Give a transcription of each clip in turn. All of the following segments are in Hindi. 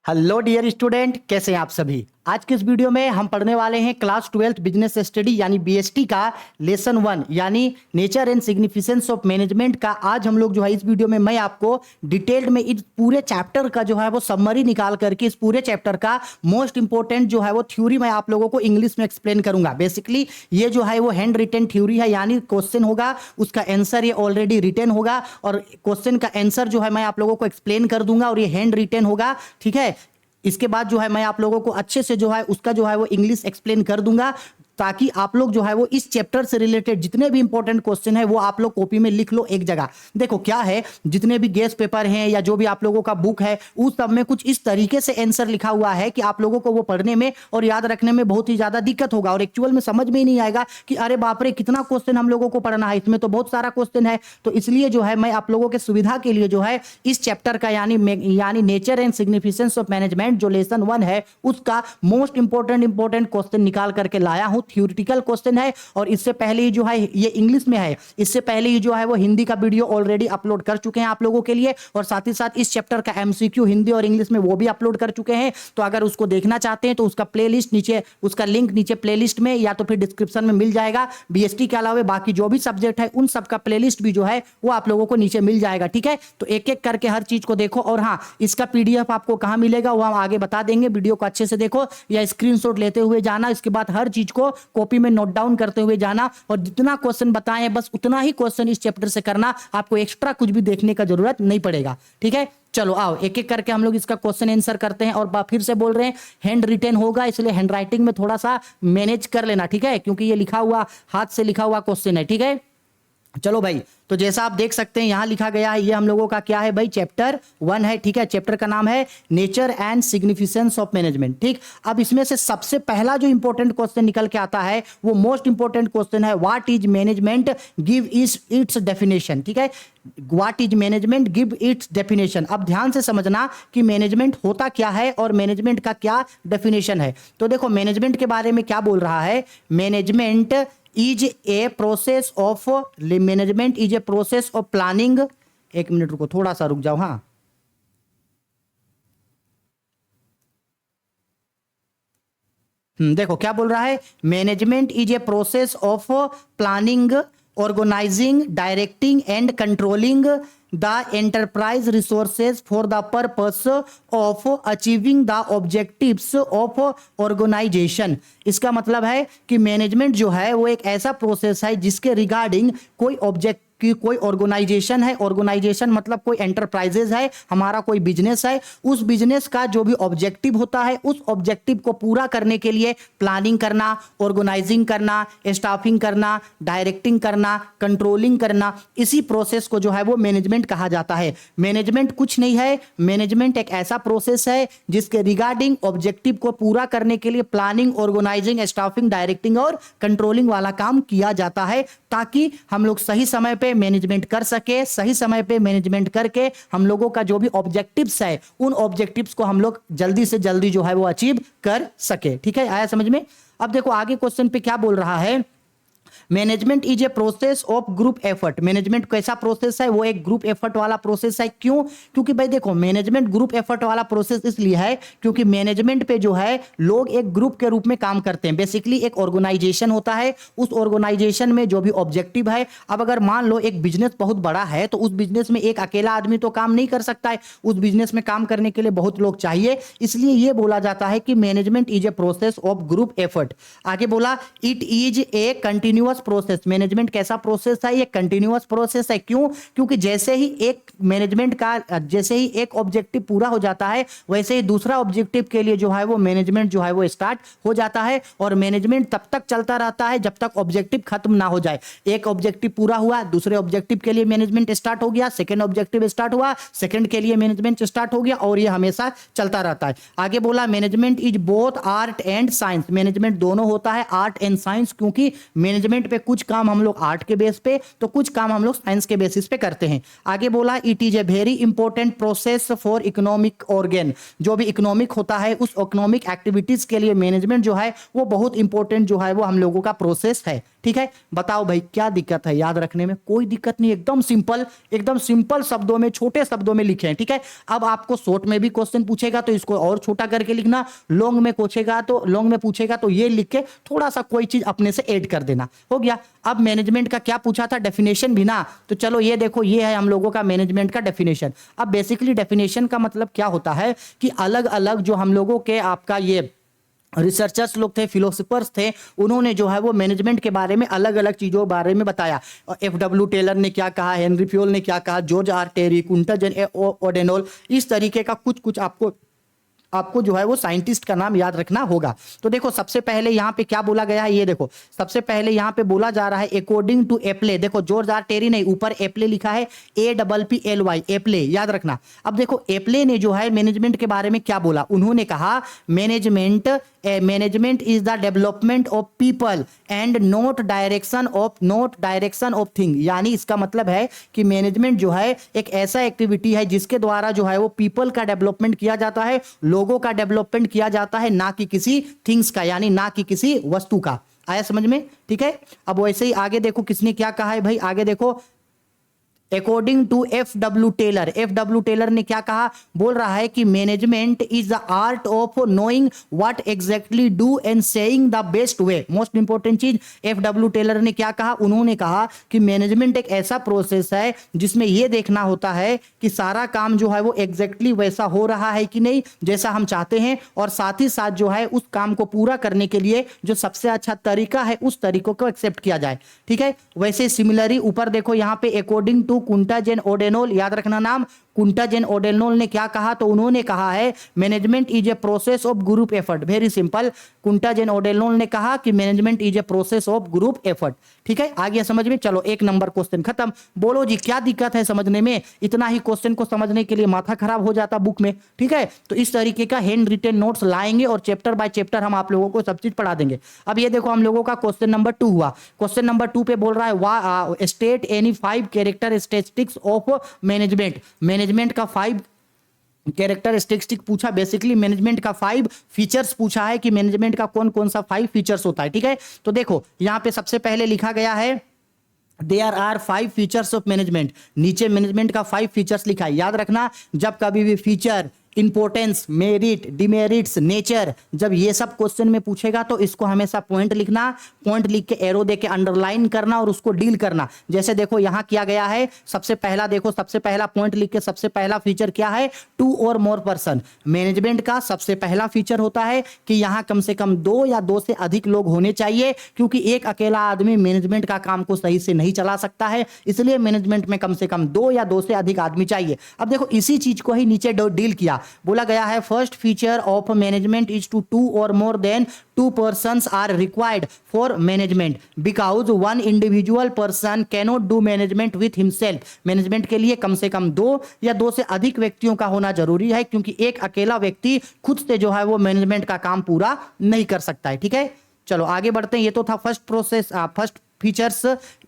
हेलो डियर स्टूडेंट, कैसे हैं आप सभी। आज के इस वीडियो में हम पढ़ने वाले हैं क्लास 12 बिजनेस स्टडी यानी बीएसटी का लेसन 1 यानी nature and significance of management का। आज हम लोग जो है इस वीडियो में मैं आपको डिटेल्ड में इस पूरे चैप्टर का जो है वो समरी निकाल करके इस पूरे चैप्टर का मोस्ट इंपॉर्टेंट जो है वो थ्योरी मैं आप लोगों को इंग्लिश में एक्सप्लेन करूंगा। बेसिकली ये जो है वो हैंड रिटन थ्योरी है, यानी क्वेश्चन होगा उसका आंसर ये ऑलरेडी रिटन होगा और क्वेश्चन का आंसर जो है मैं आप लोगों को एक्सप्लेन कर दूंगा और ये हैंड रिटन होगा। ठीक है, इसके बाद जो है मैं आप लोगों को अच्छे से जो है उसका जो है वो इंग्लिश एक्सप्लेन कर दूंगा, ताकि आप लोग जो है वो इस चैप्टर से रिलेटेड जितने भी इंपॉर्टेंट क्वेश्चन है वो आप लोग कॉपी में लिख लो एक जगह। देखो क्या है, जितने भी गेस पेपर हैं या जो भी आप लोगों का बुक है उस सब में कुछ इस तरीके से आंसर लिखा हुआ है कि आप लोगों को वो पढ़ने में और याद रखने में बहुत ही ज्यादा दिक्कत होगा और एक्चुअल में समझ में ही नहीं आएगा कि अरे बाप रे कितना क्वेश्चन हम लोगों को पढ़ना है, इसमें तो बहुत सारा क्वेश्चन है। तो इसलिए जो है मैं आप लोगों के सुविधा के लिए जो है इस चैप्टर का यानी nature and significance of management जो लेसन 1 है उसका मोस्ट इंपॉर्टेंट क्वेश्चन निकाल करके लाया हूं। थ्योरेटिकल क्वेश्चन है और इससे पहले ही जो है ये इंग्लिश में है, इससे पहले ही जो है वो हिंदी का वीडियो ऑलरेडी अपलोड कर चुके हैं आप लोगों के लिए और साथ ही साथ इस चैप्टर का एमसीक्यू हिंदी और इंग्लिश में वो भी अपलोड कर चुके हैं। तो अगर उसको देखना चाहते हैं तो उसका प्लेलिस्ट नीचे, उसका लिंक नीचे प्लेलिस्ट में या तो फिर डिस्क्रिप्शन में मिल जाएगा। बीएसटी के अलावा बाकी जो भी सब्जेक्ट है उन सबका प्लेलिस्ट भी जो है वो आप लोगों को नीचे मिल जाएगा। ठीक है, तो एक एक करके हर चीज को देखो और हाँ, इसका पीडीएफ आपको कहां मिलेगा वो हम आगे बता देंगे। वीडियो को अच्छे से देखो या स्क्रीनशॉट लेते हुए जाना, इसके बाद हर चीज को कॉपी में नोट डाउन करते हुए जाना और जितना क्वेश्चन बताएं बस उतना ही क्वेश्चन इस चैप्टर से करना, आपको एक्स्ट्रा कुछ भी देखने का जरूरत नहीं पड़ेगा। ठीक है, चलो आओ एक एक करके हम लोग इसका क्वेश्चन आंसर करते हैं। और फिर से बोल रहे हैं हैंड रिटन होगा, इसलिए हैंड राइटिंग में थोड़ा सा मैनेज कर लेना। ठीक है, क्योंकि ये लिखा हुआ हाथ से लिखा हुआ क्वेश्चन है। ठीक है, चलो भाई, तो जैसा आप देख सकते हैं यहां लिखा गया है, ये हम लोगों का क्या है भाई, चैप्टर 1 है। ठीक है, चैप्टर का नाम है nature and significance of management. ठीक, अब इसमें से सबसे पहला जो इंपॉर्टेंट क्वेश्चन निकल के आता है वो मोस्ट इंपॉर्टेंट क्वेश्चन है, what is management, give is it's definition. ठीक है, what is management, give its definition. अब ध्यान से समझना कि मैनेजमेंट होता क्या है और मैनेजमेंट का क्या डेफिनेशन है। तो देखो मैनेजमेंट के बारे में क्या बोल रहा है, management is a process of, management is a process of planning. एक मिनट रुको, थोड़ा सा रुक जाओ। हाँ, देखो क्या बोल रहा है, management is a process of planning, organising, directing and controlling the enterprise resources for the purpose of achieving the objectives of organisation. इसका मतलब है कि मैनेजमेंट जो है वो एक ऐसा प्रोसेस है जिसके रिगार्डिंग कोई ऑब्जेक्ट कि कोई ऑर्गेनाइजेशन है, ऑर्गेनाइजेशन मतलब कोई एंटरप्राइजेज है, हमारा कोई बिजनेस है, उस बिजनेस का जो भी ऑब्जेक्टिव होता है उस ऑब्जेक्टिव को पूरा करने के लिए प्लानिंग करना, ऑर्गेनाइजिंग करना, स्टाफिंग करना, डायरेक्टिंग करना, कंट्रोलिंग करना, इसी प्रोसेस को जो है वो मैनेजमेंट कहा जाता है। मैनेजमेंट कुछ नहीं है, मैनेजमेंट एक ऐसा प्रोसेस है जिसके रिगार्डिंग ऑब्जेक्टिव को पूरा करने के लिए प्लानिंग, ऑर्गेनाइजिंग, स्टाफिंग, डायरेक्टिंग और कंट्रोलिंग वाला काम किया जाता है, ताकि हम लोग सही समय पे मैनेजमेंट कर सके, सही समय पे मैनेजमेंट करके हम लोगों का जो भी ऑब्जेक्टिव्स है उन ऑब्जेक्टिव्स को हम लोग जल्दी से जल्दी जो है वो अचीव कर सके। ठीक है, आया समझ में। अब देखो आगे क्वेश्चन पे क्या बोल रहा है, management is a process of group effort. Management कैसा प्रोसेस है, वो एक ग्रुप एफर्ट वाला प्रोसेस है। क्यों? क्योंकि भाई देखो मैनेजमेंट ग्रुप एफर्ट वाला प्रोसेस इसलिए है क्योंकि मैनेजमेंट पे जो है लोग एक ग्रुप के रूप में काम करते हैं। बेसिकली एक ऑर्गेनाइजेशन होता है, उस ऑर्गेनाइजेशन में जो भी ऑब्जेक्टिव है, अब अगर मान लो एक बिजनेस बहुत बड़ा है तो उस बिजनेस में एक अकेला आदमी तो काम नहीं कर सकता है, उस बिजनेस में काम करने के लिए बहुत लोग चाहिए, इसलिए यह बोला जाता है कि management is a process of group effort. आगे बोला it is A continuous process. Management कैसा प्रोसेस है, ये कंटिन्यूअस प्रोसेस है। क्यों? क्योंकि जैसे ही एक मैनेजमेंट का जैसे ही एक ऑब्जेक्टिव पूरा हो जाता है वैसे ही दूसरा ऑब्जेक्टिव के लिए जो है वो मैनेजमेंट जो है वो स्टार्ट हो जाता है और मैनेजमेंट तब तक चलता रहता है जब तक ऑब्जेक्टिव खत्म ना हो जाए। एक ऑब्जेक्टिव पूरा हुआ, दूसरे ऑब्जेक्टिव के लिए मैनेजमेंट स्टार्ट हो गया, सेकंड ऑब्जेक्टिव स्टार्ट हुआ, सेकंड के लिए मैनेजमेंट स्टार्ट हो गया और ये हमेशा चलता रहता है। आगे बोला management is both art and science. Management दोनों होता है, आर्ट एंड साइंस, क्योंकि मैनेजमेंट पे कुछ काम हम लोग आर्ट के बेस पे तो कुछ काम हम लोग साइंस के बेसिस पे करते हैं। आगे बोला it is a very important process for economic organ. जो भी इकोनॉमिक होता है उस इकोनॉमिक एक्टिविटीज के लिए मैनेजमेंट जो है वो बहुत इंपॉर्टेंट जो है वो हम लोगों का प्रोसेस है। ठीक है, बताओ भाई क्या दिक्कत है याद रखने में? कोई दिक्कत नहीं, एकदम सिंपल शब्दों में, छोटे शब्दों में लिखे हैं। ठीक है, अब आपको शॉर्ट में भी क्वेश्चन पूछेगा तो इसको और छोटा करके लिखना, लॉन्ग में पूछेगा तो ये लिख के थोड़ा सा कोई चीज अपने से ऐड कर देना। हो गया। अब मैनेजमेंट का क्या पूछा था? डेफिनेशन भी ना, तो चलो ये देखो, ये है हम लोगों का मैनेजमेंट का डेफिनेशन। अब बेसिकली डेफिनेशन का मतलब क्या होता है कि अलग अलग जो हम लोगों के आपका ये रिसर्चर्स लोग थे, फिलोसफर्स थे, उन्होंने जो है वो मैनेजमेंट के बारे में अलग अलग चीजों के बारे में बताया। F.W. टेलर ने क्या कहा, हेनरी फ्योल ने क्या कहा, जॉर्ज आर टेरी, कुंटरजन ओडेनोल, इस तरीके का कुछ आपको जो है वो साइंटिस्ट का नाम याद रखना होगा। तो देखो सबसे पहले यहाँ पे क्या बोला गया है, ये देखो सबसे पहले यहाँ पे बोला जा रहा है अकॉर्डिंग टू एप्ले। देखो जॉर्ज आर टेरी नहीं, ऊपर एप्ले लिखा है, APPLY, एप्ले, याद रखना। अब देखो एप्ले ने जो है मैनेजमेंट के बारे में क्या बोला, उन्होंने कहा management is the development of people and not direction of thing. यानी इसका मतलब है कि मैनेजमेंट जो है एक ऐसा एक्टिविटी है जिसके द्वारा जो है वो पीपल का डेवलपमेंट किया जाता है, लोगों का डेवलपमेंट किया जाता है, ना कि किसी थिंग्स का, यानी ना कि किसी वस्तु का। आया समझ में? ठीक है, अब वैसे ही आगे देखो किसने क्या कहा है भाई, आगे देखो अकॉर्डिंग टू F.W. टेलर ने क्या कहा, बोल रहा है कि management is the art of knowing what exactly do and saying the best way. Most important चीज F.W. टेलर ने क्या कहा, उन्होंने कहा कि मैनेजमेंट एक ऐसा प्रोसेस है जिसमें यह देखना होता है कि सारा काम जो है वो एग्जैक्टली वैसा हो रहा है कि नहीं जैसा हम चाहते हैं, और साथ ही साथ जो है उस काम को पूरा करने के लिए जो सबसे अच्छा तरीका है उस तरीकों को एक्सेप्ट किया जाए। ठीक है, वैसे सिमिलरली ऊपर देखो यहाँ पे अकॉर्डिंग टू कुंटरजन ओडेनोल, याद रखना नाम, कुंटरजन ओडेनोल ने क्या कहा, तो उन्होंने कहा है management is a process of group effort. Very simple, Koontz and O'Donnell ने कहा कि management is a process of group effort. ठीक है, आ गया समझ में? चलो एक नंबर क्वेश्चन खत्म। बोलो जी क्या दिक्कत है समझने में? इतना ही क्वेश्चन को समझने के लिए माथा खराब हो जाता बुक में। ठीक है, तो इस तरीके का हैंड रिटन नोट्स लाएंगे और चैप्टर बाय चैप्टर हम आप लोगों को सब चीज पढ़ा देंगे। अब ये देखो हम लोगों का क्वेश्चन नंबर 2 हुआ। क्वेश्चन नंबर 2 पे बोल रहा है state any 5 characteristics of management का 5 कैरेक्टरिस्टिक्स पूछा। बेसिकली मैनेजमेंट का 5 फीचर्स पूछा है कि मैनेजमेंट का कौन कौन सा 5 फीचर्स होता है। ठीक है, तो देखो यहां पे सबसे पहले लिखा गया है there are 5 features of management. नीचे मैनेजमेंट का 5 फीचर्स लिखा है। याद रखना, जब कभी भी feature, importance, merit, demerits, nature, जब ये सब क्वेश्चन में पूछेगा तो इसको हमेशा पॉइंट लिखना, पॉइंट लिख के एरो दे के अंडरलाइन करना और उसको डील करना। जैसे देखो यहां किया गया है, सबसे पहला देखो, सबसे पहला पॉइंट लिख के सबसे पहला फीचर क्या है, 2 और मोर पर्सन। मैनेजमेंट का सबसे पहला फीचर होता है कि यहां कम से कम 2 या 2 से अधिक लोग होने चाहिए, क्योंकि एक अकेला आदमी मैनेजमेंट का काम को सही से नहीं चला सकता है, इसलिए मैनेजमेंट में कम से कम 2 या 2 से अधिक आदमी चाहिए। अब देखो इसी चीज को ही नीचे डील किया, बोला गया है first feature of management is two 2 और more than 2 persons are required for management because 1 individual person cannot do management with himself. Management के लिए कम से कम 2 या 2 से अधिक व्यक्तियों का होना जरूरी है, क्योंकि एक अकेला व्यक्ति खुद से जो है वो मैनेजमेंट का काम पूरा नहीं कर सकता है। ठीक है, चलो आगे बढ़ते हैं। ये तो था फर्स्ट फीचर्स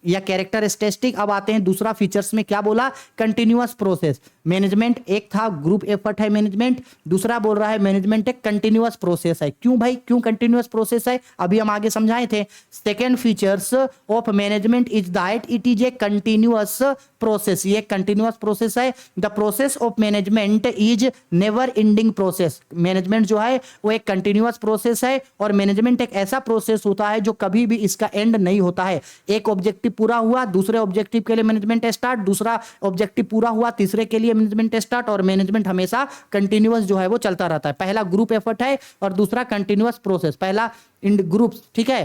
या कैरेक्टरिस्टिक। अब आते हैं दूसरा फीचर्स में क्या बोला, कंटिन्यूअस प्रोसेस। मैनेजमेंट एक था ग्रुप एफर्ट है मैनेजमेंट, दूसरा बोल रहा है मैनेजमेंट एक कंटिन्यूअस प्रोसेस है। क्यों भाई, क्यों कंटिन्यूअस प्रोसेस है, अभी हम आगे समझाए थे। Second features of management is that it is A continuous process. ये कंटिन्यूअस प्रोसेस है। The process of management is never ending process. Management जो है वो एक कंटिन्यूअस प्रोसेस है, और मैनेजमेंट एक ऐसा प्रोसेस होता है जो कभी भी इसका एंड नहीं होता है। एक ऑब्जेक्टिव पूरा हुआ, दूसरे ऑब्जेक्टिव के लिए मैनेजमेंट स्टार्ट, दूसरा ऑब्जेक्टिव पूरा हुआ, तीसरे के लिए मैनेजमेंट स्टार्ट, और मैनेजमेंट हमेशा कंटिन्यूअस जो है वो चलता रहता है। पहला ग्रुप एफर्ट है और दूसरा कंटिन्यूअस प्रोसेस, पहला इन ग्रुप। ठीक है,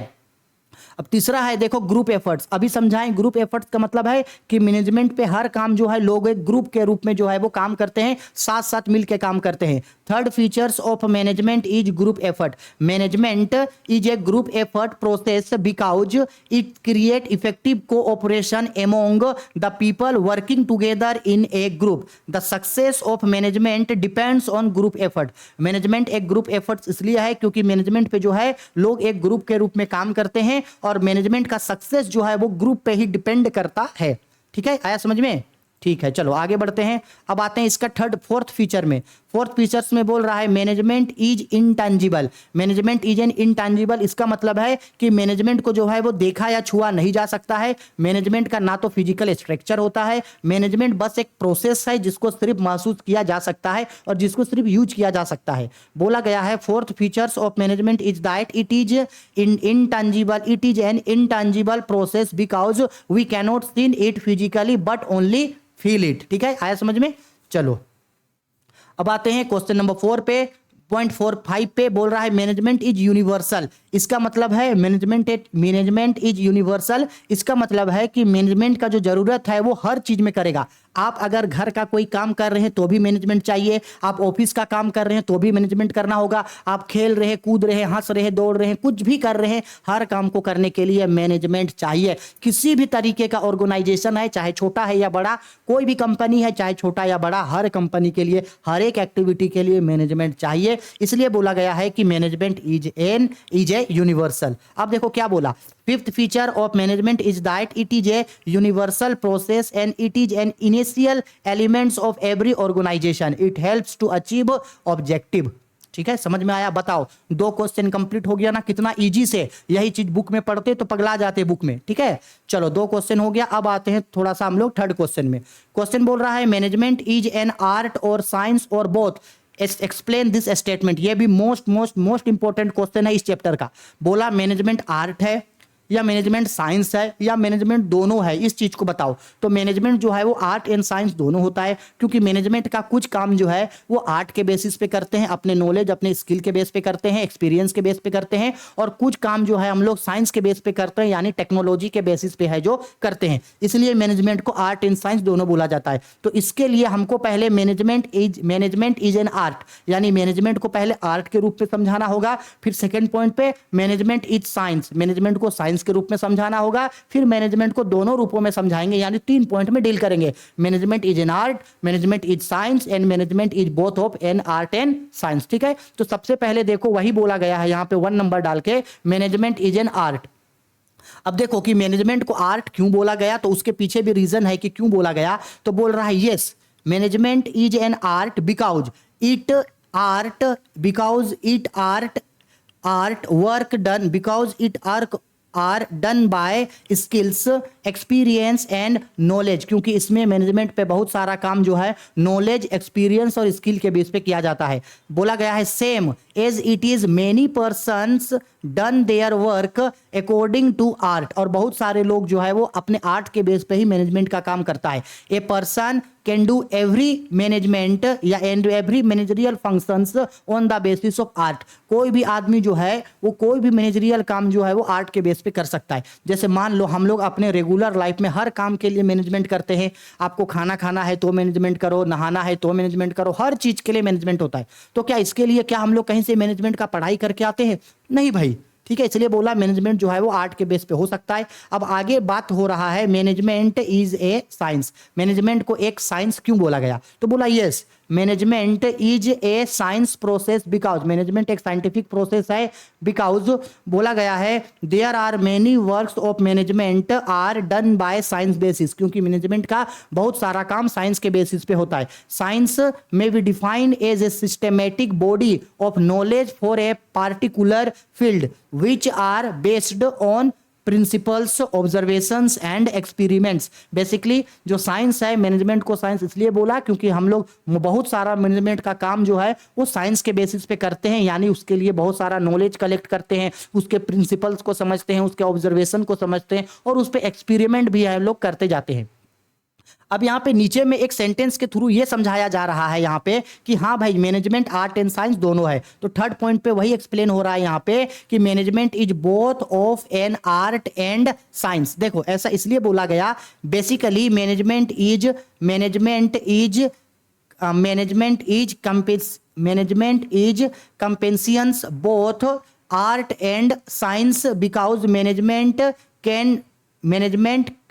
अब तीसरा है देखो ग्रुप एफर्ट्स। अभी समझाएं, ग्रुप एफर्ट्स का मतलब है कि मैनेजमेंट पे हर काम जो है लोग एक ग्रुप के रूप में जो है वो काम करते हैं, साथ साथ मिलकर काम करते हैं। Third features of management is group effort. Management is A group effort process because it create effective cooperation among the people working together in A group. The success of management depends on group effort. Management एक ग्रुप एफर्ट इसलिए है क्योंकि मैनेजमेंट पे जो है लोग एक ग्रुप के रूप में काम करते हैं, और मैनेजमेंट का सक्सेस जो है वो ग्रुप पे ही डिपेंड करता है। ठीक है, आया समझ में? ठीक है, चलो आगे बढ़ते हैं। अब आते हैं इसका फोर्थ फीचर में। फोर्थ फीचर्स में बोल रहा है management is intangible. Management is an intangible, इसका मतलब है कि मैनेजमेंट को जो है वो देखा या छुआ नहीं जा सकता है। मैनेजमेंट का ना तो फिजिकल स्ट्रक्चर होता है, मैनेजमेंट बस एक प्रोसेस है जिसको सिर्फ महसूस किया जा सकता है और जिसको सिर्फ यूज किया जा सकता है। बोला गया है fourth features of management is that it is intangible, it is an intangible process because we cannot see it physically but only feel it. ठीक है, आया समझ में। चलो अब आते हैं क्वेश्चन नंबर 4 पे। 0.45 पे बोल रहा है मैनेजमेंट इज यूनिवर्सल। इसका मतलब है मैनेजमेंट इज यूनिवर्सल, इसका मतलब है कि मैनेजमेंट का जो जरूरत है वो हर चीज में करेगा। आप अगर घर का कोई काम कर रहे हैं तो भी मैनेजमेंट चाहिए, आप ऑफिस का काम कर रहे हैं तो भी मैनेजमेंट करना होगा, आप खेल रहे हैं, कूद रहे हैं, हंस रहे हैं, दौड़ रहे हैं, कुछ भी कर रहे हैं, हर काम को करने के लिए मैनेजमेंट चाहिए। किसी भी तरीके का ऑर्गेनाइजेशन है, चाहे छोटा है या बड़ा, कोई भी कंपनी है चाहे छोटा या बड़ा, हर कंपनी के लिए, हर एक एक्टिविटी के लिए मैनेजमेंट चाहिए। इसलिए बोला गया है कि मैनेजमेंट इज ए यूनिवर्सल। अब देखो क्या बोला, fifth feature of management is that it is a universal process and it is an initial elements of every organisation, it helps to achieve objective. ठीक है, समझ में आया? बताओ, 2 क्वेश्चन कंप्लीट हो गया ना, कितना इजी से। यही चीज बुक में पढ़ते तो पगला जाते बुक में। ठीक है, चलो 2 क्वेश्चन हो गया। अब आते हैं थोड़ा सा हम लोग थर्ड क्वेश्चन में। क्वेश्चन बोल रहा है मैनेजमेंट इज एन आर्ट और साइंस और बोथ, एक्सप्लेन दिस स्टेटमेंट। ये भी मोस्ट इंपॉर्टेंट क्वेश्चन है इस चैप्टर का। बोला मैनेजमेंट आर्ट है या मैनेजमेंट साइंस है या मैनेजमेंट दोनों है, इस चीज को बताओ। तो मैनेजमेंट जो है वो आर्ट एंड साइंस दोनों होता है, क्योंकि मैनेजमेंट का कुछ काम जो है वो आर्ट के बेसिस पे करते हैं, अपने नॉलेज अपने स्किल के बेस पे करते हैं, एक्सपीरियंस के बेस पे करते हैं, और कुछ काम जो है हम लोग साइंस के बेस पे करते हैं, यानी टेक्नोलॉजी के बेसिस पे है जो करते हैं। इसलिए मैनेजमेंट को आर्ट एंड साइंस दोनों बोला जाता है। तो इसके लिए हमको पहले मैनेजमेंट इज एन आर्ट, यानी मैनेजमेंट को पहले आर्ट के रूप में समझाना होगा। फिर सेकेंड पॉइंट पे मैनेजमेंट इज साइंस, मैनेजमेंट को साइंस के रूप में समझाना होगा। फिर मैनेजमेंट को दोनों रूपों में समझाएंगे, यानी 3 पॉइंट में डील करेंगे। Management is an art, management is science and management is both of an art and science. ठीक है, तो सबसे पहले देखो वही बोला गया है यहां पे 1 नंबर डाल के, मैनेजमेंट इज एन आर्ट। अब देखो कि मैनेजमेंट को आर्ट क्यों बोला गया, तो उसके पीछे भी रीजन है कि क्यों बोला गया। तो बोल रहा है yes, management is an art because it work done, because it are done by skills, experience and knowledge, क्योंकि इसमें मैनेजमेंट पे बहुत सारा काम जो है नॉलेज, एक्सपीरियंस और स्किल के बेस पे किया जाता है। बोला गया है same as it is many persons done their work according to art, और बहुत सारे लोग जो है वो अपने आर्ट के बेस पे ही मैनेजमेंट का काम करता है। A person can do every management या every managerial functions on the basis of art, कोई भी आदमी जो है वो कोई भी मैनेजरियल काम जो है वो आर्ट के बेस पे कर सकता है। जैसे मान लो हम लोग अपने रेगुलर लाइफ में हर काम के लिए मैनेजमेंट करते हैं। आपको खाना खाना है तो मैनेजमेंट करो, नहाना है तो मैनेजमेंट करो, हर चीज के लिए मैनेजमेंट होता है। तो क्या इसके लिए क्या हम लोग कहीं से मैनेजमेंट का पढ़ाई करके आते हैं? नहीं भाई। ठीक है, इसलिए बोला मैनेजमेंट जो है वो आर्ट के बेस पे हो सकता है। अब आगे बात हो रहा है management is a science, management को एक साइंस क्यों बोला गया? तो बोला yes, management is a science process because, management एक साइंटिफिक प्रोसेस है, बिकॉज बोला गया है there are many works of management are done by science basis, क्योंकि मैनेजमेंट का बहुत सारा काम साइंस के बेसिस पे होता है। साइंस में be defined as a systematic body of knowledge for a particular field which are based on principles, observations and experiments. Basically जो साइंस है, मैनेजमेंट को साइंस इसलिए बोला क्योंकि हम लोग बहुत सारा मैनेजमेंट का काम जो है वो साइंस के बेसिस पे करते हैं, यानी उसके लिए बहुत सारा नॉलेज कलेक्ट करते हैं, उसके प्रिंसिपल्स को समझते हैं, उसके ऑब्जर्वेशन को समझते हैं और उस पर एक्सपेरिमेंट भी हम लोग करते जाते हैं। अब यहाँ पे नीचे में एक सेंटेंस के थ्रू ये समझाया जा रहा है यहाँ पे कि हाँ भाई मैनेजमेंट आर्ट एंड साइंस दोनों है। तो थर्ड पॉइंट पे वही एक्सप्लेन हो रहा है यहाँ पे कि management is both of an art and science. देखो ऐसा इसलिए बोला गया, बेसिकली मैनेजमेंट इज कंपेंसियंस both art and science because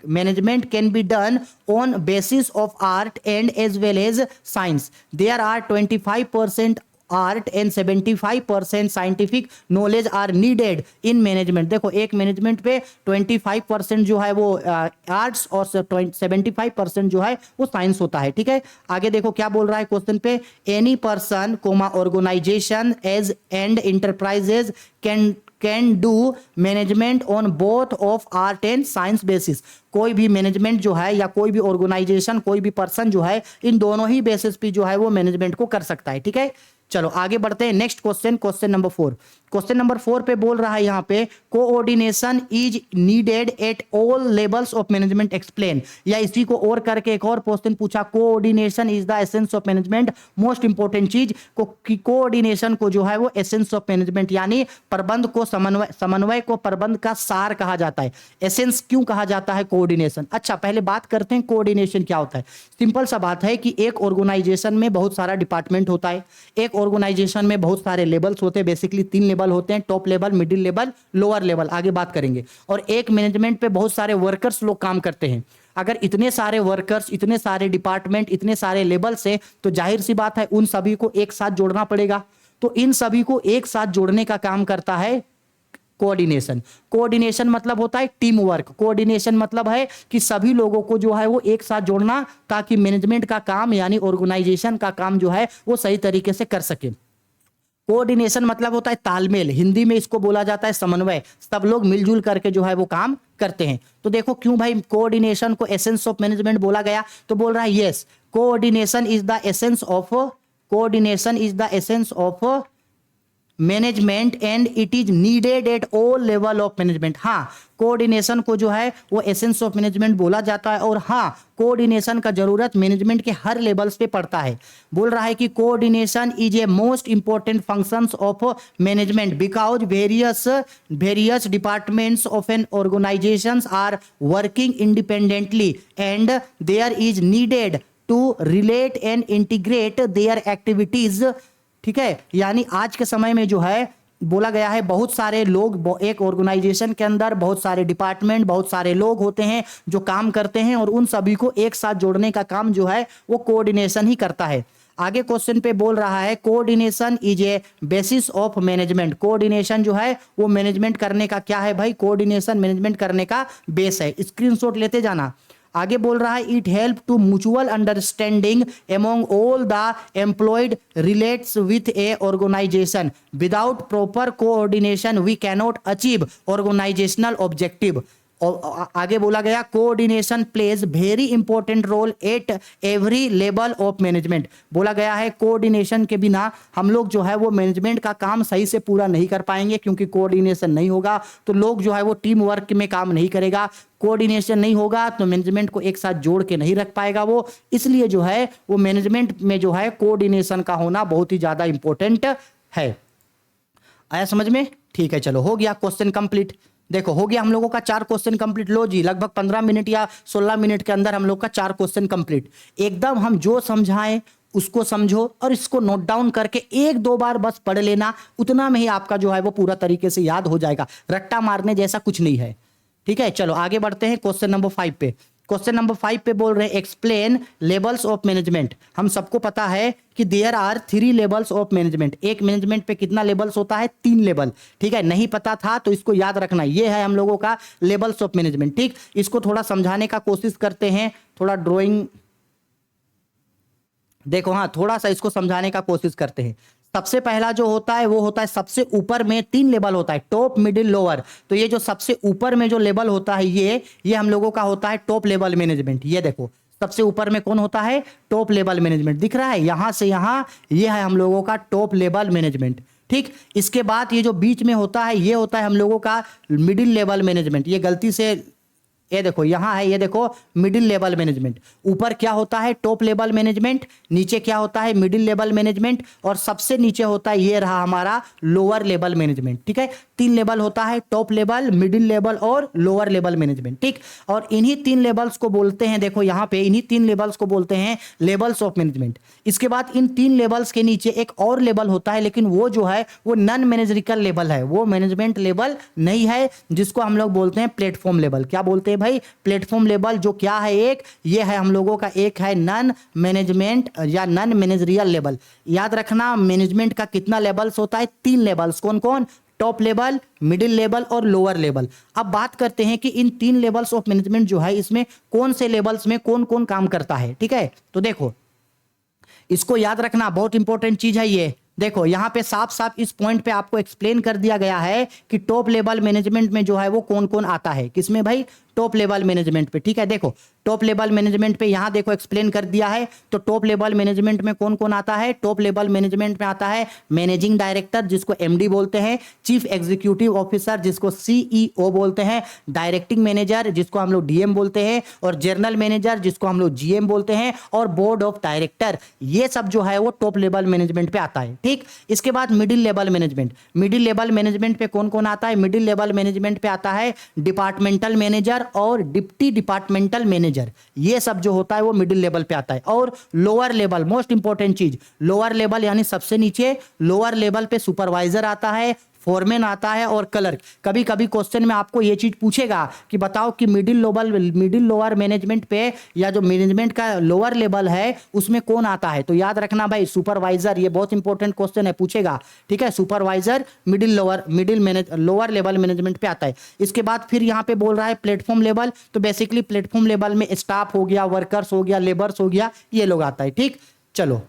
management can be done on basis of art and as well as science. There are 25% art and 75% scientific knowledge are needed in management. देखो एक मैनेजमेंट पे 25% जो है वो आर्ट्स और 75% जो है वो साइंस होता है। ठीक है, आगे देखो क्या बोल रहा है क्वेश्चन पे, any person comma organisation as and enterprises can do management on both of art and science basis. कोई भी मैनेजमेंट जो है या कोई भी ऑर्गेनाइजेशन कोई भी पर्सन जो है इन दोनों ही बेसिस पे जो है वो मैनेजमेंट को कर सकता है। ठीक है, चलो आगे बढ़ते हैं। Next question, question number 4। Question number 4 पे बोल रहा है यहाँ पे, coordination is needed at all levels of management explain. या इसी को और करके एक और क्वेश्चन पूछा, coordination is the essence of management. Most important चीज कोऑर्डिनेशन को जो है वो एसेंस ऑफ मैनेजमेंट यानी प्रबंध को समन्वय को प्रबंध का सार कहा जाता है। एसेंस क्यों कहा जाता है कोऑर्डिनेशन? अच्छा पहले बात करते हैं कोऑर्डिनेशन क्या होता है। सिंपल सा बात है कि एक ऑर्गेनाइजेशन में बहुत सारा डिपार्टमेंट होता है, एक ऑर्गेनाइजेशन में बहुत सारे लेवल्स होते हैं, बेसिकली 3 लेवल होते हैं, top level, middle level, lower level, आगे बात करेंगे। और एक मैनेजमेंट पे बहुत सारे वर्कर्स लोग काम करते हैं। अगर इतने सारे वर्कर्स, इतने सारे डिपार्टमेंट, इतने सारे लेवल्स है तो जाहिर सी बात है उन सभी को एक साथ जोड़ना पड़ेगा। तो इन सभी को एक साथ जोड़ने का काम करता है कोऑर्डिनेशन। कोऑर्डिनेशन मतलब होता है टीम वर्क। कोऑर्डिनेशन मतलब है कि सभी लोगों को जो है वो एक साथ जोड़ना ताकि मैनेजमेंट का काम यानी ऑर्गेनाइजेशन का काम जो है वो सही तरीके से कर सके। कोऑर्डिनेशन मतलब होता है तालमेल, हिंदी में इसको बोला जाता है समन्वय। सब लोग मिलजुल करके जो है वो काम करते हैं। तो देखो क्यों भाई कोऑर्डिनेशन को एसेंस ऑफ मैनेजमेंट बोला गया, तो बोल रहा है yes coordination is the essence of management and it is needed at all level of management. हाँ, कोऑर्डिनेशन को जो है वो एसेंस ऑफ मैनेजमेंट बोला जाता है और हाँ कोऑर्डिनेशन का जरूरत मैनेजमेंट के हर लेवल्स पे पड़ता है। बोल रहा है कि coordination is a most important functions of management because various departments of an organisations are working independently and there is needed to relate and integrate their activities. ठीक है, यानी आज के समय में जो है बोला गया है बहुत सारे लोग, एक ऑर्गेनाइजेशन के अंदर बहुत सारे डिपार्टमेंट, बहुत सारे लोग होते हैं जो काम करते हैं और उन सभी को एक साथ जोड़ने का काम जो है वो कोऑर्डिनेशन ही करता है। आगे क्वेश्चन पे बोल रहा है coordination is A basis of management. Coordination जो है वो मैनेजमेंट करने का क्या है भाई, कोऑर्डिनेशन मैनेजमेंट करने का बेस है। स्क्रीनशॉट लेते जाना। आगे बोल रहा है it help to mutual understanding among all the employed relates with a organisation without proper coordination we cannot achieve organisational objective. और आगे बोला गया coordination plays very important role at every level of management. बोला गया है कोऑर्डिनेशन के बिना हम लोग जो है वो मैनेजमेंट का काम सही से पूरा नहीं कर पाएंगे, क्योंकि कोऑर्डिनेशन नहीं होगा तो लोग जो है वो टीम वर्क में काम नहीं करेगा। कोऑर्डिनेशन नहीं होगा तो मैनेजमेंट को एक साथ जोड़ के नहीं रख पाएगा वो। इसलिए जो है वो मैनेजमेंट में जो है कोऑर्डिनेशन का होना बहुत ही ज्यादा इंपॉर्टेंट है। आया समझ में? ठीक है, चलो हो गया क्वेश्चन कंप्लीट। देखो हो गया हम लोगों का 4 क्वेश्चन कंप्लीट। लो जी, लगभग 15 मिनट या 16 मिनट के अंदर हम लोग का 4 क्वेश्चन कंप्लीट। एकदम हम जो समझाएं उसको समझो और इसको नोट डाउन करके 1-2 बार बस पढ़ लेना, उतना में ही आपका जो है वो पूरा तरीके से याद हो जाएगा। रट्टा मारने जैसा कुछ नहीं है। ठीक है, चलो आगे बढ़ते हैं क्वेश्चन नंबर 5 पे। क्वेश्चन नंबर 5 पे बोल रहे हैं एक्सप्लेन लेवल्स ऑफ मैनेजमेंट। हम सबको पता है कि there are 3 levels of management. एक मैनेजमेंट पे कितना लेवल्स होता है? 3 लेवल। ठीक है, नहीं पता था तो इसको याद रखना, ये है हम लोगों का लेवल्स ऑफ मैनेजमेंट। ठीक, इसको थोड़ा समझाने का कोशिश करते हैं, थोड़ा ड्रॉइंग देखो, हाँ थोड़ा सा इसको समझाने का कोशिश करते हैं। सबसे पहला जो होता है वो होता है सबसे ऊपर में 3 लेवल होता है, टॉप, मिडिल, लोअर। तो ये जो सबसे ऊपर में जो लेवल होता है ये हम लोगों का होता है टॉप लेवल मैनेजमेंट। ये देखो सबसे ऊपर में कौन होता है? Top level management. दिख रहा है यहां से यहां, ये है हम लोगों का टॉप लेवल मैनेजमेंट। ठीक, इसके बाद ये जो बीच में होता है ये होता है हम लोगों का मिडिल लेवल मैनेजमेंट। ये गलती से ये देखो यहां है, ये देखो मिडिल लेवल मैनेजमेंट। ऊपर क्या होता है? Top level management. नीचे क्या होता है? Middle level management. और सबसे नीचे होता है ये रहा हमारा लोअर लेवल मैनेजमेंट। ठीक है, 3 लेवल होता है, टॉप लेवल, मिडिल लेवल और लोअर लेवल मैनेजमेंट। ठीक, और इन्हीं 3 लेवल्स को बोलते हैं, देखो यहां पे इन्हीं 3 लेवल्स को बोलते हैं लेवल्स ऑफ मैनेजमेंट। इसके बाद इन 3 लेवल्स के नीचे एक और लेवल होता है, लेकिन वो जो है वो नॉन मैनेजरिकल लेवल है, वो मैनेजमेंट लेवल नहीं है, जिसको हम लोग बोलते हैं प्लेटफॉर्म लेवल। क्या बोलते हैं है भाई प्लेटफॉर्म लेवल, जो क्या है एक, ये है हम लोगों का एक है नॉन मैनेजमेंट या नॉन मैनेजरियल लेवल। याद रखना मैनेजमेंट का कितना लेवल्स होता है, 3 लेवल्स। कौन कौन? टॉप लेवल, मिडिल लेवल और लोअर लेवल। अब बात करते हैं कि इन 3 लेवल्स ऑफ मैनेजमेंट जो है इसमें कौन से लेवल्स में कौन कौन काम करता है। ठीक है, तो देखो इसको याद रखना, बहुत इंपॉर्टेंट चीज है ये। देखो यहां पे साफ साफ इस पॉइंट पे आपको एक्सप्लेन कर दिया गया है कि टॉप लेवल मैनेजमेंट में जो है वो कौन कौन आता है। किसमें भाई? टॉप लेवल मैनेजमेंट पे। ठीक है, देखो टॉप लेवल मैनेजमेंट पे यहां देखो एक्सप्लेन कर दिया है। तो टॉप लेवल मैनेजमेंट में कौन कौन आता है? टॉप लेवल मैनेजमेंट में आता है मैनेजिंग डायरेक्टर जिसको एमडी बोलते हैं, चीफ एग्जीक्यूटिव ऑफिसर जिसको सीईओ बोलते हैं, डायरेक्टिंग मैनेजर जिसको हम लोग डीएम बोलते हैं, और जनरल मैनेजर जिसको हम लोग जीएम बोलते हैं, और बोर्ड ऑफ डायरेक्टर। ये सब जो है वो टॉप लेवल मैनेजमेंट पे आता है। ठीक, इसके बाद middle level management. Middle level management पे कौन कौन आता है? मिडिल लेवल मैनेजमेंट पे आता है डिपार्टमेंटल मैनेजर और डिप्टी डिपार्टमेंटल मैनेजर। ये सब जो होता है वो मिडिल लेवल पे आता है। और लोअर लेवल, मोस्ट इंपॉर्टेंट चीज, लोअर लेवल यानी सबसे नीचे, लोअर लेवल पे सुपरवाइजर आता है, फोरमैन आता है और क्लर्क। कभी कभी क्वेश्चन में आपको ये चीज पूछेगा कि बताओ कि मिडिल लोअर मैनेजमेंट पे या जो मैनेजमेंट का लोअर लेवल है उसमें कौन आता है। तो याद रखना भाई सुपरवाइजर, ये बहुत इंपॉर्टेंट क्वेश्चन है, पूछेगा। ठीक है, सुपरवाइजर लोअर लेवल मैनेजमेंट पे आता है। इसके बाद फिर यहाँ पे बोल रहा है प्लेटफॉर्म लेवल। तो बेसिकली प्लेटफॉर्म लेवल में स्टाफ हो गया, वर्कर्स हो गया, लेबर्स हो गया, ये लोग आता है। ठीक, चलो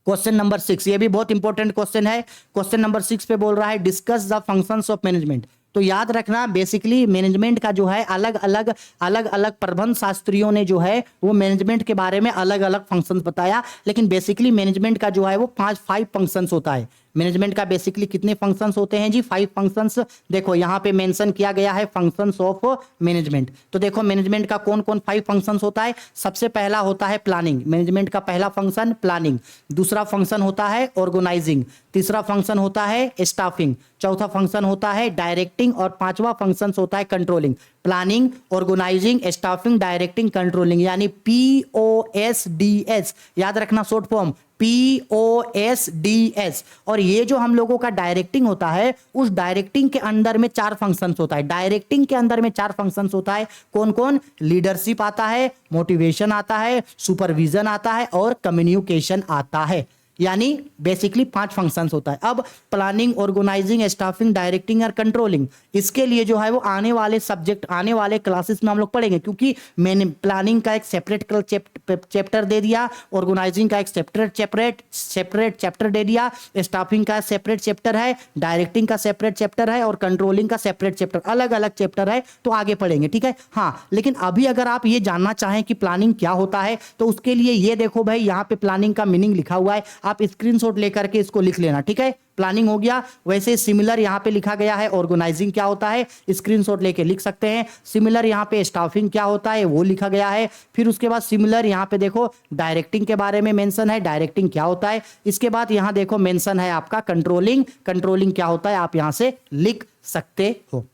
क्वेश्चन नंबर 6, ये भी बहुत इंपॉर्टेंट क्वेश्चन है। क्वेश्चन नंबर 6 पे बोल रहा है discuss the functions of management. तो याद रखना बेसिकली मैनेजमेंट का जो है अलग अलग प्रबंध शास्त्रियों ने जो है वो मैनेजमेंट के बारे में अलग अलग फंक्शंस बताया। लेकिन बेसिकली मैनेजमेंट का जो है वो 5 फंक्शंस होता है। मैनेजमेंट का बेसिकली कितने फंक्शंस होते हैं जी? 5 फंक्शंस। देखो यहां पे मेंशन किया गया है फंक्शंस ऑफ मैनेजमेंट। तो देखो मैनेजमेंट का कौन कौन 5 फंक्शंस होता है। सबसे पहला होता है प्लानिंग। मैनेजमेंट का पहला फंक्शन प्लानिंग। दूसरा फंक्शन होता है ऑर्गेनाइजिंग। तीसरा फंक्शन होता है स्टाफिंग। चौथा फंक्शन होता है डायरेक्टिंग और पांचवा फंक्शन होता है controlling. Planning, organising, staffing, directing, controlling, यानी POSDS। याद रखना शॉर्ट फॉर्म POSDS। और ये जो हम लोगों का डायरेक्टिंग होता है उस डायरेक्टिंग के अंदर में 4 फंक्शंस होता है। डायरेक्टिंग के अंदर में 4 फंक्शंस होता है। कौन कौन? लीडरशिप आता है, मोटिवेशन आता है, सुपरविजन आता है और कम्युनिकेशन आता है। यानी बेसिकली 5 फंक्शंस होता है। अब प्लानिंग, ऑर्गेनाइजिंग, स्टाफिंग, डायरेक्टिंग और कंट्रोलिंग, इसके लिए जो है वो आने वाले सब्जेक्ट, आने वाले क्लासेस में हम लोग पढ़ेंगे। क्योंकि मैंने प्लानिंग का एक सेपरेट चैप्टर दे दिया, ऑर्गेनाइजिंग का एक सेपरेट चैप्टर दे दिया, स्टाफिंग का सेपरेट चैप्टर है, डायरेक्टिंग का सेपरेट चैप्टर है और कंट्रोलिंग का सेपरेट चैप्टर, अलग अलग चैप्टर है। तो आगे पढ़ेंगे, ठीक है। हाँ, लेकिन अभी अगर आप ये जानना चाहें कि प्लानिंग क्या होता है तो उसके लिए ये देखो भाई, यहाँ पे प्लानिंग का मीनिंग लिखा हुआ है, आप स्क्रीनशॉट लेकर के इसको लिख लेना, ठीक है। प्लानिंग हो गया। वैसे सिमिलर यहाँ पे लिखा गया है ऑर्गेनाइजिंग क्या होता है, स्क्रीनशॉट लेके लिख सकते हैं। सिमिलर यहाँ पे स्टाफिंग क्या होता है वो लिखा गया है। फिर उसके बाद सिमिलर यहाँ पे देखो डायरेक्टिंग के बारे में मेंशन है, डायरेक्टिंग क्या होता है। इसके बाद यहाँ देखो मेंशन है आपका कंट्रोलिंग क्या होता है, आप यहाँ से लिख सकते हो।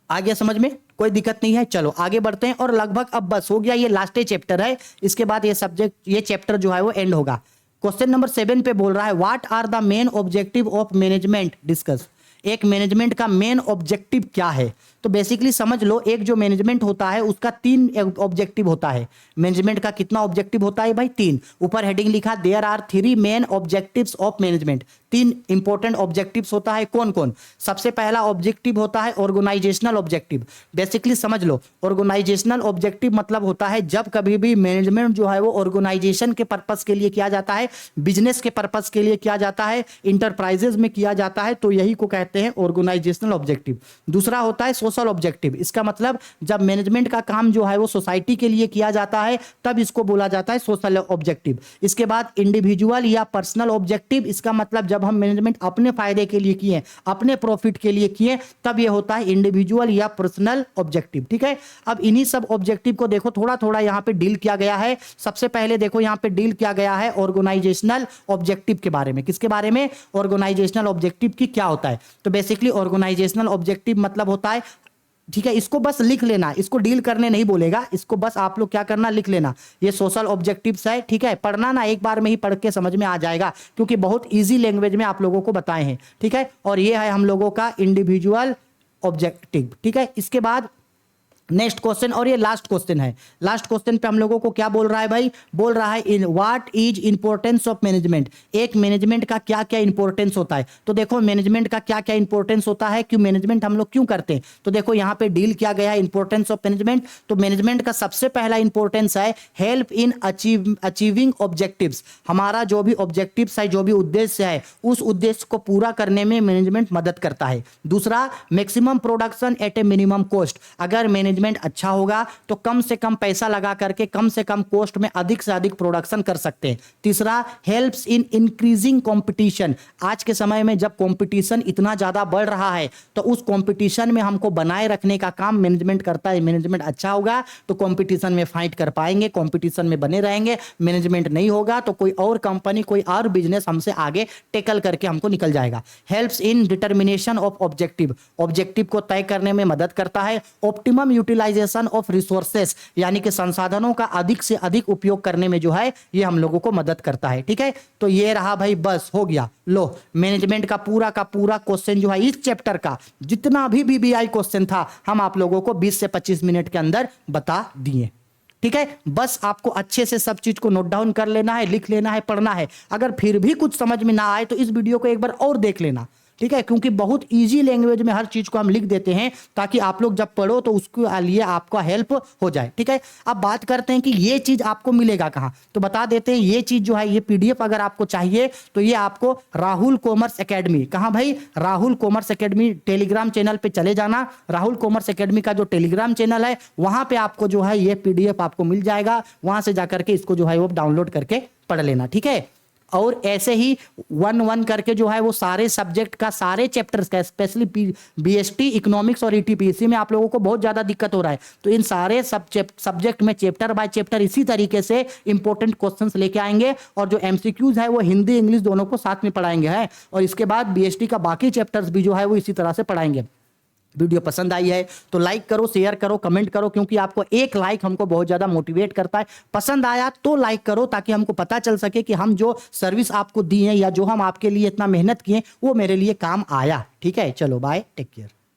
आगे समझ में कोई दिक्कत नहीं है। चलो आगे बढ़ते हैं और लगभग अब बस हो गया, ये लास्ट चैप्टर है। इसके बाद ये चैप्टर जो है वो एंड होगा। क्वेश्चन नंबर 7 पे बोल रहा है what are the main objective of management discuss. एक मैनेजमेंट का मेन ऑब्जेक्टिव क्या है। तो बेसिकली समझ लो, एक जो मैनेजमेंट होता है उसका 3 ऑब्जेक्टिव होता है। मैनेजमेंट का कितना ऑब्जेक्टिव होता है भाई? 3। ऊपर हेडिंग लिखा there are 3 main objectives of management. 3 important objectives होता है। कौन कौन? सबसे पहला ऑब्जेक्टिव होता है ऑर्गेनाइजेशनल ऑब्जेक्टिव। बेसिकली समझ लो, ऑर्गेनाइजेशनल ऑब्जेक्टिव मतलब होता है जब कभी भी मैनेजमेंट जो है वो ऑर्गेनाइजेशन के पर्पस के लिए किया जाता है, बिजनेस के पर्पस के लिए किया जाता है, इंटरप्राइजेज में किया जाता है, तो यही को कहते हैं ऑर्गेनाइजेशनल ऑब्जेक्टिव। दूसरा होता है सोशल ऑब्जेक्टिव। इसका मतलब जब मैनेजमेंट का काम जो है वो सोसाइटी के लिए किया जाता है तब इसको बोला जाता है सोशल ऑब्जेक्टिव। इसके बाद इंडिविजुअल या पर्सनल ऑब्जेक्टिव। इसका मतलब जब हम मैनेजमेंट अपने फायदे के लिए किए, अपने प्रॉफिट के लिए किए, तब ये होता है इंडिविजुअल या पर्सनल ऑब्जेक्टिव, ठीक है। अब इन्हीं सब ऑब्जेक्टिव को देखो थोड़ा थोड़ा यहाँ पे डील किया गया है। सबसे पहले देखो यहाँ पे डील किया गया है ऑर्गेनाइजेशनल ऑब्जेक्टिव के बारे में। किसके बारे में? ऑर्गेनाइजेशनल ऑब्जेक्टिव की क्या होता है। तो बेसिकली ऑर्गेनाइजेशनल ऑब्जेक्टिव मतलब होता है, ठीक है, इसको बस लिख लेना, इसको डील करने नहीं बोलेगा, इसको बस आप लोग क्या करना, लिख लेना। ये सोशल ऑब्जेक्टिव्स है, ठीक है। पढ़ना ना, एक बार में ही पढ़ के समझ में आ जाएगा क्योंकि बहुत इजी लैंग्वेज में आप लोगों को बताए हैं, ठीक है। और ये है हम लोगों का इंडिविजुअल ऑब्जेक्टिव, ठीक है। इसके बाद नेक्स्ट क्वेश्चन, और ये लास्ट क्वेश्चन है। लास्ट क्वेश्चन पे हम लोगों को क्या बोल रहा है भाई, बोल रहा है in what is importance of management. एक मैनेजमेंट का क्या क्या इंपॉर्टेंस होता है। तो देखो मैनेजमेंट का क्या क्या इंपॉर्टेंस होता है, क्यों मैनेजमेंट हम लोग क्यों करते हैं। तो देखो यहाँ पे डील किया गया है इंपॉर्टेंस ऑफ मैनेजमेंट। तो मैनेजमेंट का सबसे पहला इंपॉर्टेंस है हेल्प इन अचीविंग ऑब्जेक्टिव्स। हमारा जो भी ऑब्जेक्टिव्स है, जो भी उद्देश्य है, उस उद्देश्य को पूरा करने में मैनेजमेंट मदद करता है। दूसरा, maximum production at A minimum cost. अगर मैनेजमेंट अच्छा होगा तो कम से कम पैसा लगा करके कम से कम कॉस्ट में अधिक से अधिक प्रोडक्शन कर सकते हैं। तीसरा, हेल्प्स इन इंक्रीजिंग कंपटीशन। आज के समय में जब कंपटीशन इतना ज्यादा बढ़ रहा है तो उस कंपटीशन में हमको बनाए रखने का काम मैनेजमेंट करता है। मैनेजमेंट अच्छा होगा तो कंपटीशन में फाइट कर पाएंगे, कंपटीशन में बने रहेंगे। मैनेजमेंट नहीं होगा तो कोई और कंपनी, कोई और बिजनेस हमसे आगे टेकल करके हमको निकल जाएगा। Helps in determination of objective. Objective को तय करने में मदद करता है। ऑप्टिमम यूटिलाइजेशन ऑफ रिसोर्सेस, यानी कि संसाधनों का अधिक से अधिक उपयोग करने में जो है ये हम लोगों को मदद करता है। ठीक है, तो ये रहा भाई, बस हो गया। लो, मैनेजमेंट का पूरा क्वेश्चन जो है इस चैप्टर का जितना भी बीबीआई क्वेश्चन था हम आप लोगों को 20 से 25 मिनट के अंदर बता दिए। ठीक है, बस आपको अच्छे से सब चीज को नोट डाउन कर लेना है, लिख लेना है, पढ़ना है। अगर फिर भी कुछ समझ में ना आए तो इस वीडियो को एक बार और देख लेना। ठीक है, क्योंकि बहुत इजी लैंग्वेज में हर चीज को हम लिख देते हैं ताकि आप लोग जब पढ़ो तो उसके लिए आपका हेल्प हो जाए। ठीक है, अब बात करते हैं कि ये चीज आपको मिलेगा कहाँ। तो बता देते हैं, ये चीज जो है, ये पीडीएफ अगर आपको चाहिए तो ये आपको राहुल कॉमर्स एकेडमी, कहाँ भाई, Rahul commerce academy Telegram channel पे चले जाना। राहुल कॉमर्स एकेडमी का जो टेलीग्राम चैनल है वहां पे आपको जो है ये पीडीएफ आपको मिल जाएगा। वहां से जाकर के इसको जो है वो डाउनलोड करके पढ़ लेना। ठीक है, और ऐसे ही 1-1 करके जो है वो सारे सब्जेक्ट का, सारे चैप्टर्स का, स्पेशली बीएसटी, इकोनॉमिक्स और ईटीपीसी में आप लोगों को बहुत ज्यादा दिक्कत हो रहा है। तो इन सारे सब्जेक्ट में चैप्टर बाय चैप्टर इसी तरीके से इंपॉर्टेंट क्वेश्चंस लेके आएंगे, और जो एमसीक्यूज है वो हिंदी इंग्लिश दोनों को साथ में पढ़ाएंगे है। और इसके बाद बीएसटी का बाकी चैप्टर्स भी जो है वो इसी तरह से पढ़ाएंगे। वीडियो पसंद आई है तो लाइक करो, शेयर करो, कमेंट करो, क्योंकि आपको एक लाइक हमको बहुत ज़्यादा मोटिवेट करता है। पसंद आया तो लाइक करो ताकि हमको पता चल सके कि हम जो सर्विस आपको दी है या जो हम आपके लिए इतना मेहनत किए वो मेरे लिए काम आया। ठीक है, चलो बाय, टेक केयर।